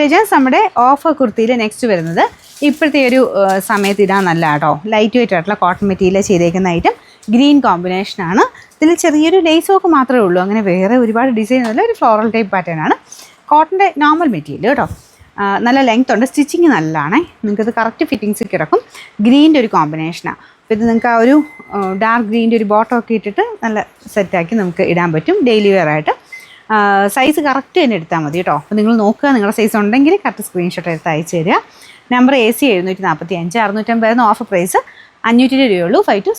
Just നമ്മുടെ offer കുർത്തിയിൽ next വരുന്നത് ഇപ്പോഴത്തെ ഒരു സമയത്ത് ഇടാൻ നല്ല കേട്ടോ. ലൈറ്റ് വെയിറ്റ് ആയിട്ടുള്ള കോട്ടൺ മെറ്റീരിയൽ ചെയ്തേക്കുന്ന ഐറ്റം. ഗ്രീൻ കോമ്പിനേഷനാണ്. ഇതിൽ ചെറിയൊരു ലേസ് വർക്ക് മാത്രമേ ഉള്ളൂ. അങ്ങനെ വേറെ ഒരുപാട് ഡിസൈൻ അല്ല. ഒരു ഫ്ലോറൽ ടൈപ്പ് പാറ്റേൺ ആണ്. കോട്ടൻ്റെ നോർമൽ മെറ്റീരിയൽ കേട്ടോ. നല്ല ലെങ്ത് ഉണ്ട്. സ്റ്റിച്ചിങ് നല്ലതാണേ. നിങ്ങൾക്കത് കറക്റ്റ് ഫിറ്റിങ്സ് കിടക്കും. ഗ്രീൻ്റെ ഒരു കോമ്പിനേഷനാണ്. അപ്പോൾ ഇത് നിങ്ങൾക്ക് ആ ഒരു ഡാർക്ക് ഗ്രീൻ്റെ ഒരു ബോട്ടം ഒക്കെ ഇട്ടിട്ട് നല്ല സെറ്റാക്കി നമുക്ക് ഇടാൻ പറ്റും ഡെയിലി വെയർ ആയിട്ട്. സൈസ് കറക്റ്റ് തന്നെ എടുത്താൽ മതി കേട്ടോ. അപ്പോൾ നിങ്ങൾ നോക്കുക, നിങ്ങളുടെ സൈസ് ഉണ്ടെങ്കിൽ കറക്റ്റ് സ്ക്രീൻഷോട്ട് എടുത്ത് അയച്ചു തരിക. നമ്പർ AC 745 650 ഓഫർ പ്രൈസ് 500 രൂപയുള്ളൂ. 5 to